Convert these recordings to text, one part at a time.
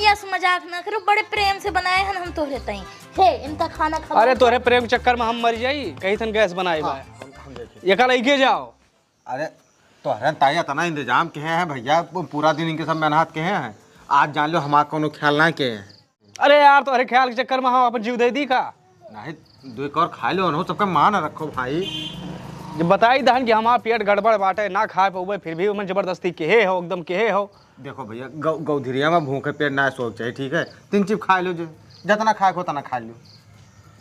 भैया से मजाक ना करो, बड़े प्रेम से बनाए हैं हम तोहरे तई। हे इनका खाना खा। अरे तोहरे प्रेम के चक्कर में हम मर जाई, कहीं थन गैस बनाए बा ये कल लेके जाओ। अरे तो हरन ताया तना इंतजाम के हैं भैया, पूरा दिन इनके सब मेहनत के हैं। आज जान लो हमारा कोनो ख्याल ना के। अरे यार तोहरे ख्याल के चक्कर में हम अपन जीव दे दी का नहीं दो एक और खा लो, सबका मान रखो भाई। जब बताई दहन कि हमारा पेट गड़बड़ बाटे ना खा पाओ, फिर भी उमन जबरदस्ती केहे हो एकदम केहे हो। देखो भैया गौधरिया में भूखे पेट ना सोच चाहिए, ठीक है। 3 चिप खा लो, जितना खाए को उतना खा लो।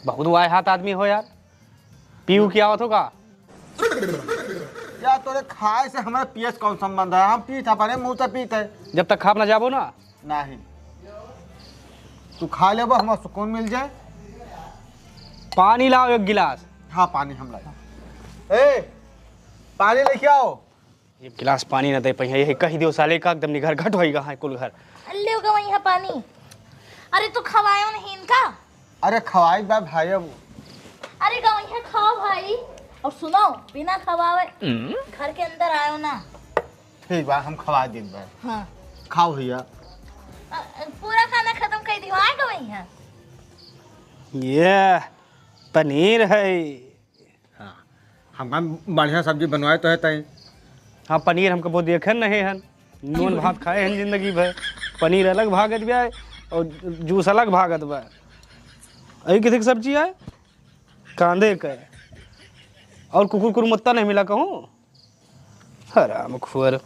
बहुत वाय हाथ आदमी हो यार, पीऊ की आवत हो का यार तोरे खाए से हमारे पीएस कौन संबंध है? हम पीते अपने मुंह से पीते। जब तक खाप ना जाबो ना। नहीं तू खा ले, हमारा सुकून मिल जाए। पानी लाओ 1 गिलास। हाँ पानी हम लाए। ए पानी लेके आओ। 1 गिलास पानी ना दे पहिया, यही कही दियो साले का एकदम निघर घट होएगा है कुल घर। ले होगा वहीं पानी। अरे तू खवायो नहीं इनका। अरे खवाई बा भाई। अब अरे गवैया खाओ भाई। और सुनो बिना खवावे घर के अंदर आयो ना। ठीक बा, हम खवा दिन बा। हाँ खाओ भैया। पूरा खाना खत्म कर दियो आए गवैया। ये पनीर है। हाँ हम बढ़िया सब्जी बनवाए तो है तई। हाँ पनीर हमको बहुत देखन नहीं हन, नून भात खाए हैं जिंदगी भर। पनीर अलग भागत बा और जूस अलग भागत बा। अभी किसी की सब्जी है कांदे का और कुकुर कुरमुत्ता नहीं मिला कहूँ। हराम खुअर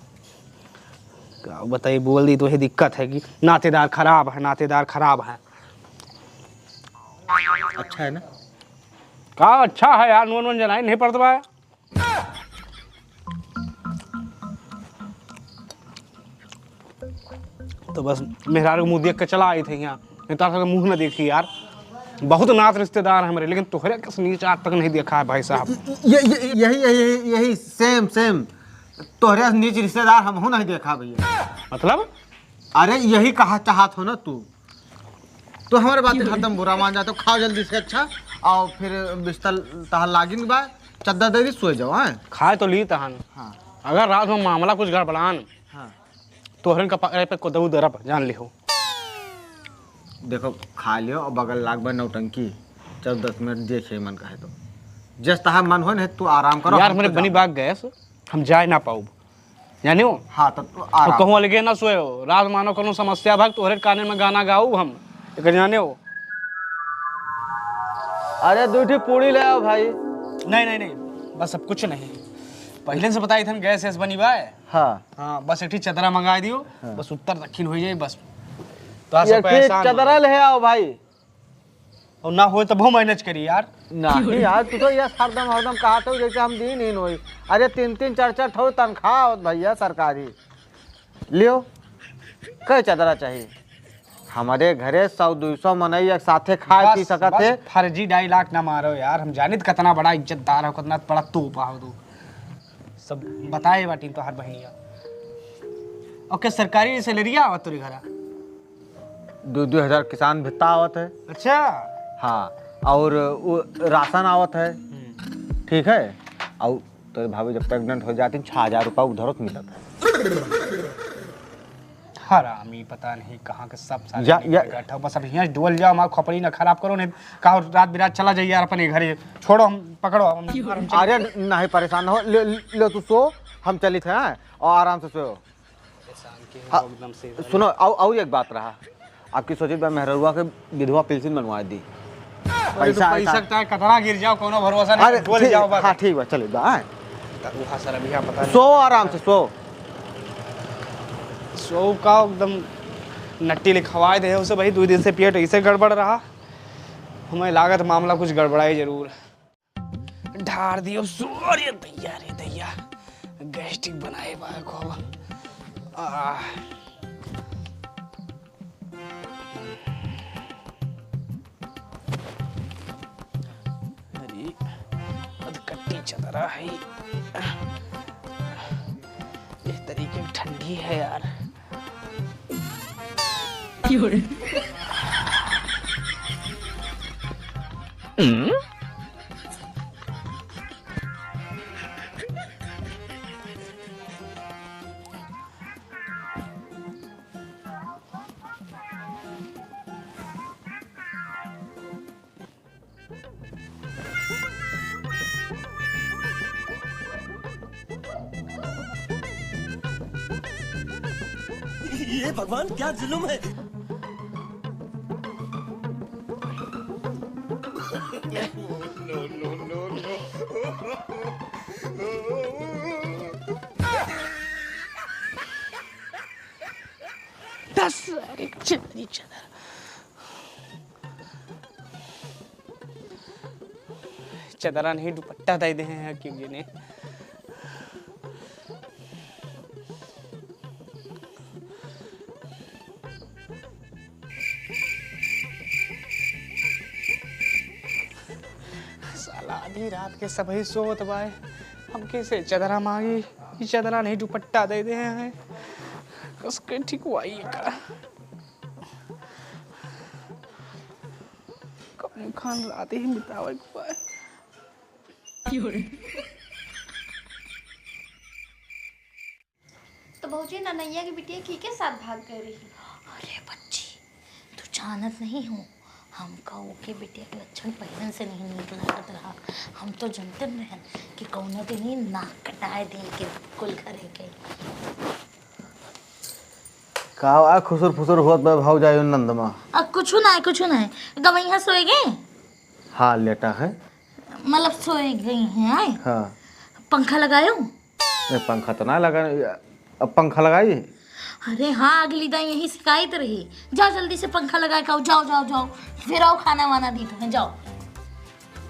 क्या बताइए, बोल दी तो यही दिक्कत है कि नातेदार खराब है, नातेदार खराब है। अच्छा है ना? का अच्छा है यार, नून जनाई नहीं पड़ता है। तो बस मेहरारू मुँह देख के चला आई थी यहाँ, नहीं तो मुँह ना देखी यार। बहुत नात रिश्तेदार हैं हमारे, लेकिन तोहरे किस नीच आज तक नहीं देखा है भाई साहब। यही सेम तोहरे नीच रिश्तेदार हम नहीं देखा भैया। मतलब अरे यही कहा चाहत हो ना तू, तो हमारे बात खत्म बुरा मान जाते। खाओ जल्दी से अच्छा, और फिर बिस्तर तहल लागिन बा, चद्दर दे दी सो जाओ। हाँ खाए तो ली तहन। हाँ अगर रात में मामला कुछ गड़बड़ान हाँ तोहरन का पकड़े पे कोदऊ दरब जान लिहो। देखो खा लियो और बगल लाग बा नौटंकी। जब 10 मिनट देखे मन कहे तो जस तहा मन हो न तू आराम करो। यार मेरे बनी बाग गैस हम जाए ना पाऊ जानी हो। हाँ तो आराम कहूँ अलगे ना सोए हो, रात मानो कोनो समस्या भाग तोहरे काने में गाना गाऊ हम एक जाने हो। अरे 2 पूड़ी ले आओ भाई। नहीं बस अब कुछ नहीं, पहले से बताई थन गैस बनी बा। हाँ हाँ बस एक चदरा मंगा दियो। हाँ। बस उत्तर दक्षिण हो जाए बस। तो चदरा ले आओ भाई। और ना हो तो बहु मैनेज करी यार। नहीं यार तू तो यार हरदम कहा था जैसे हम दिन ही नहीं। अरे 3 4 ठो तनख्वाह भैया सरकारी। लियो कई चदरा चाहिए? हमारे घरे 100-200 मनई एक साथे खा पी सकत है। फर्जी डायलॉग ना मारो यार, हम जानित कितना बड़ा इज्जतदार हो, कितना बड़ा तोपा हो तू। सब बताए बाटी तो हर बहनिया। और क्या सरकारी सैलरी आवत तोरे घरा? 2-2 हजार किसान भत्ता आवत है। अच्छा हाँ और वो राशन आवत है, ठीक है। और तो भाभी जब प्रेग्नेंट हो जाती 6,000 रुपया उधर मिलता है। हरामी पता नहीं कहाँ के सब सारे बस अब यहाँ डोल जाओ, हमारा खोपड़ी ना खराब करो, नहीं कहा रात बिरात चला जाइए यार अपने घर। छोड़ो हम पकड़ो अरे नहीं परेशान हो, ले तू सो, हम चली थे और आराम से सो। सुनो और एक बात रहा, आपकी सोची मेहरुआ के विधवा पेंशन बनवा दी। पैसा कतरा गिर जाओ कोनो भरोसा नहीं, डोल जाओ बस। हाँ ठीक बा चले बा। पता सो आराम से सो का एकदम नट्टी लिखवाए दे उसे भाई। 2 दिन से पेट ऐसे गड़बड़ रहा, हमें लागत मामला कुछ गड़बड़ाई जरूर। ढार दियो अरे दैया रे दैया, गैस्ट्रिक बनाए बा को। अरे अधकट्टी चदरा है, इस तरीके की ठंडी है यार। ये भगवान क्या जुल्म है। चदरा नहीं दुपट्टा दे दे हैं क्यों ने साला आधी रात के सभी सोत बाए हम कैसे चदरा मांगी ये चदरा नहीं दुपट्टा दे दे हैं कसके ठीक हुई का कम खान रात ही बितावे को है तो भौजी ननैया की बिटिया की के साथ भाग गई रही। अरे बच्ची तू जानत नहीं हो हम कहो के बिटिया के बच्चन पहले से नहीं निकला रहा। हम तो जानते रहन कि कौनो दिन ही नाक कटाए दे के कुल घरे के का खुसुर फुसुर होत बा भाव जायो नंदमा। अब कुछ ना है गवैया सोए गए। हाँ लेटा है मतलब सोए गई हैं आए। हाँ पंखा लगायो। पंखा तो ना लगा अब पंखा लगाई। अरे हाँ अगली दिन यही शिकायत रही। जाओ जल्दी से पंखा लगा के आओ। जाओ जाओ जाओ फिर आओ खाना वाना दी तुम्हें जाओ।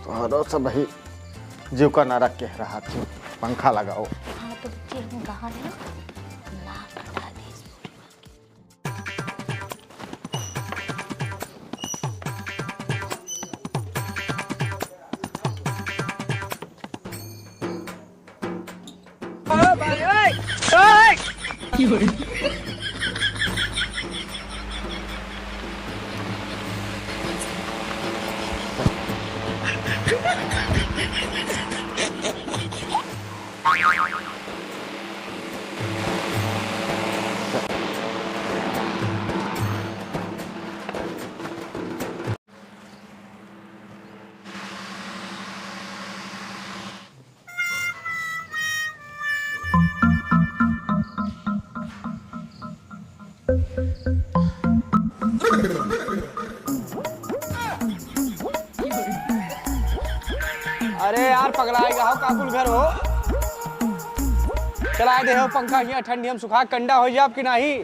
तो सब भाई जीव का ना रख के रहा थी पंखा लगाओ। हाँ तो बच्चे हम कहा है ना कटा दी इस पूरी अरे यार पगलाएगा हो काकुल घर हो चलाए दे हो पंखा यहाँ ठंडी हम सुखा कंडा हो जाए कि नहीं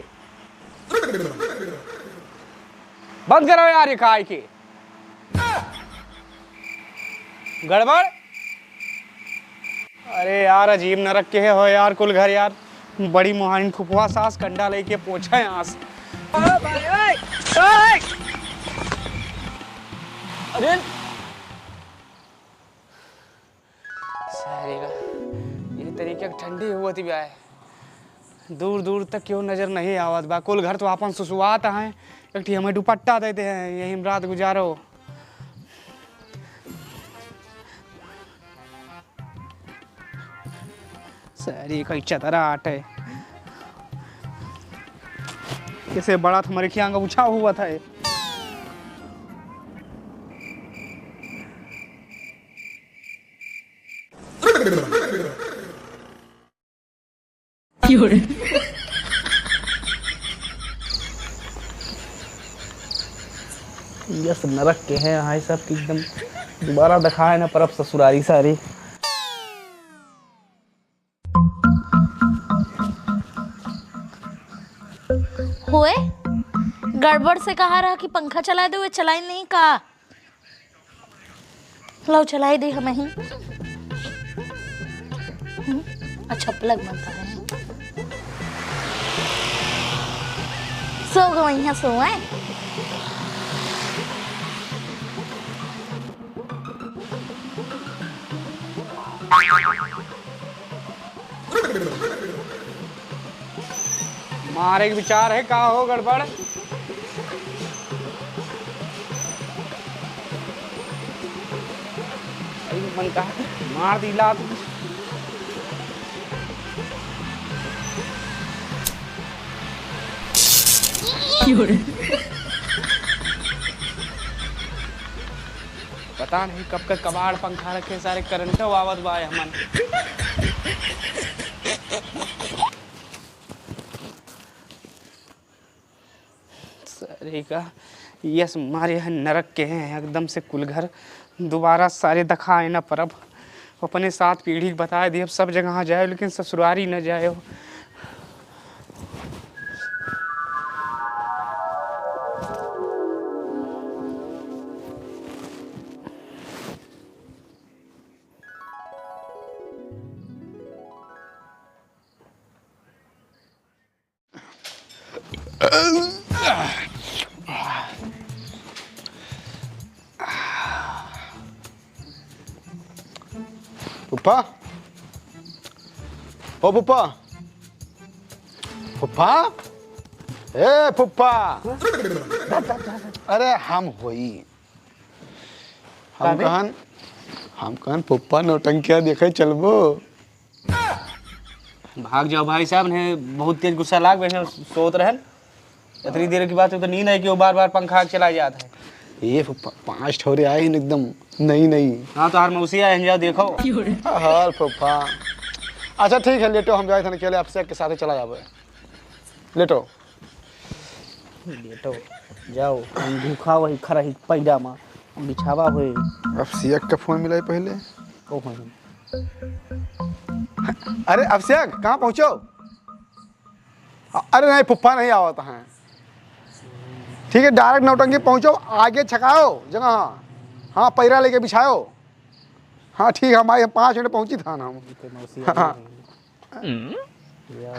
बंद करो यार ये काय की गड़बड़। अरे यार अजीब न रख के हो यार कुल घर यार बड़ी मुहानी फुफुआ सास कंडा लेके पोछा यहाँ से। अरे ये तरीके ठंडी हुआ थी ब्याह दूर दूर तक क्यों नजर नहीं आवत बा कुल घर तो अपन सुसुआत हैं एक हमें दुपट्टा देते हैं यही रात गुजारो। सारी कई चतरा आट है कैसे बड़ा तुम्हारे खियांग उछा हुआ था ये सब नरक के हैं हाय सब एकदम दोबारा दिखाए ना परब ससुरारी सारी। हुए गड़बड़ से कहा रहा कि पंखा चला दे हुए चलाई नहीं कहा। लो चलाई दे हमें ही। अच्छा प्लग बनता है सो गई सो है। मारे विचार है कहा हो गड़बड़ मन का मार दिला पता नहीं कब का कबाड़ पंखा रखे सारे करंट आवाज बाय हमन। रे का यस मारे हैं नरक के हैं एकदम से कुल घर दोबारा सारे दिखाए न परब अपने साथ पीढ़ी बता दिए अब सब जगह जाए लेकिन ससुरारी न जाए। पुप्पा ओ पुप्पा पुप्पा ए पुप्पा अरे हम होई हम कहन पुप्पा नौटंकिया देखे चलबो। भाग जाओ भाई साहब ने बहुत तेज गुस्सा लाग वैसे सोत रहन इतनी देर की बात है तो नींद है कि वो बार बार पंखा चला जाता है। ये पुप्पा 5 ठोरे आए हैं एकदम नहीं। हाँ तो हर मौसी आए जाओ देखो। हाँ पुप्पा अच्छा ठीक है लेटो हम जाए थे अकेले आपसे के साथ चला जाबे लेटो लेटो जाओ हम भूखा वही खरा ही पैजामा बिछावा हुए। अफसियक का फोन मिला पहले ओ अरे अफसियक कहाँ पहुँचो? अरे नहीं पुप्पा नहीं आवता है ठीक है डायरेक्ट नौटंकी पहुँचो आगे छकाओ जगह हाँ पैरा लेके बिछाओ। हाँ ठीक है हमारे 5 मिनट पहुँची था ना हम। हाँ।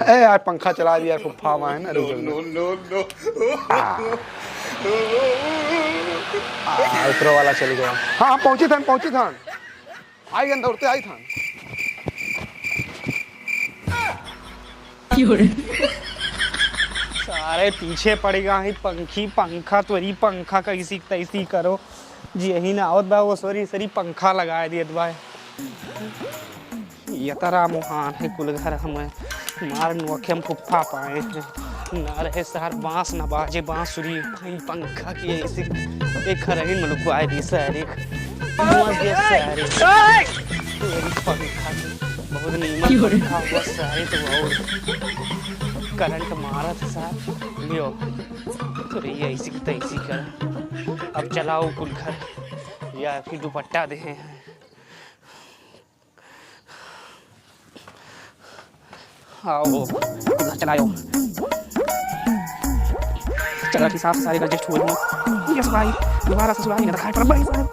ए यार पंखा चला दिया पुप्पा वहाँ है ना ऊपर वाला चल गया। हाँ पहुँची था आई गन दौड़ते आई था। सारे पीछे पड़ेगा ही पंखा तोरी पंखा कैसी तैसी करो जी यही ना आवत बा वो सरी पंखा लगा दिए भाई ये तरा मुहान है कुल घर हमें मार नोखे हम फुफ्फा पाए ना रहे शहर बांस ना बाजे बांसुरी पंखा की ऐसी एक रही मलुक आए दी सारे पंखा बहुत नीमन पंखा हुआ सारे तो करंट मारा था साहब लियो तो ये ऐसी की तैसी कर अब चलाओ कुल घर या फिर दुपट्टा दे आओ घर चलाओ चला की साफ सारी गजट छोड़ दो यस भाई दोबारा ससुराल में रखा पर भाई साहब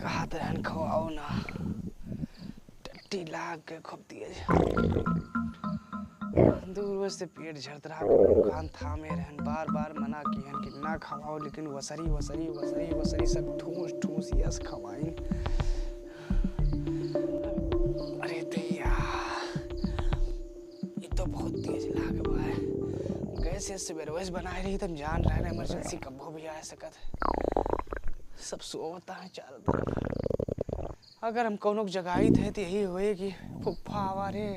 कहा दहन खवाओ ना टट्टी लाग के खूब तेज दूर से पेट झड़त रहा कान थामे रहन बार बार मना किहन कि ना खवाओ लेकिन वसरी सब ठूस यस खवाइन। अरे दैया ये तो बहुत तेज लाग बा है गैस से बेरोज बनाए रही तुम जान रहे इमरजेंसी कब भी आ सकत सब सोता है चारों तरफ अगर हम कौन जगाई थे तो यही हुए कि फुफ्फा आवारे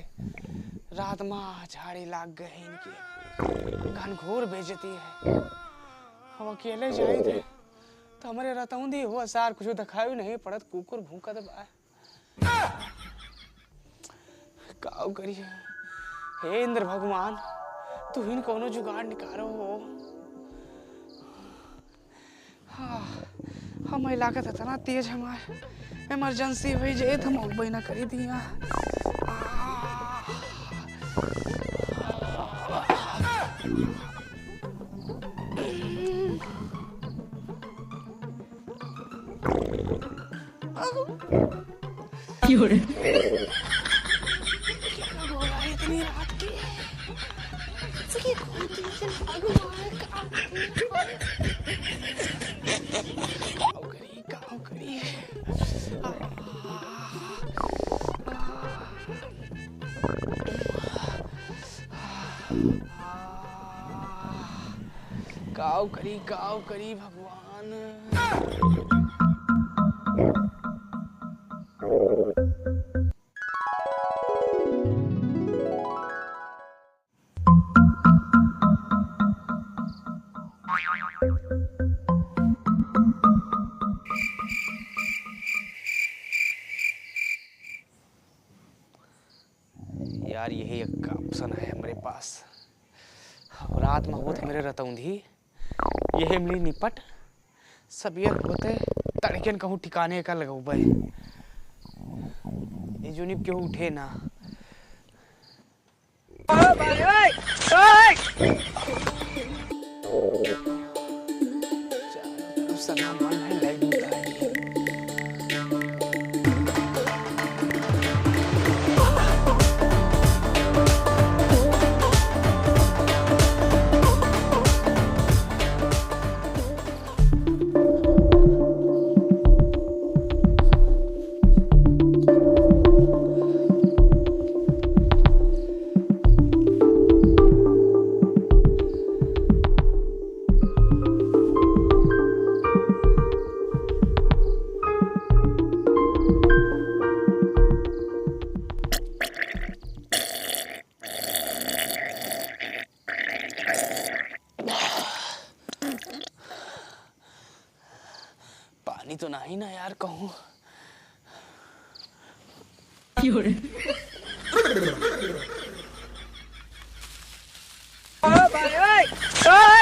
रात माँ झाड़ी लाग गए इनके घनघोर बेइज्जती है हम अकेले जाए थे तो हमारे रतौंदी हो सार कुछ दिखाई नहीं पड़त कुकुर भूकत बा काव करिए हे इंद्र भगवान तू हिन कोनो जुगाड़ निकालो हो। हाँ हम इलाका था इतना तेज हमारे इमरजेंसी हुई जाए तो हम बही ना करी दिया इतनी रात की काव करी भगवान। यार यही एक ऑप्शन है हमारे पास। रात में होते मेरे रतौंधी यही मिली निपट सब ये होते तड़केन कहूँ ठिकाने का लगौबे ये जो निप क्यों उठे ना। सना मन है लाइट बुता है। पानी तो नहीं ना यार कहूँ। भाई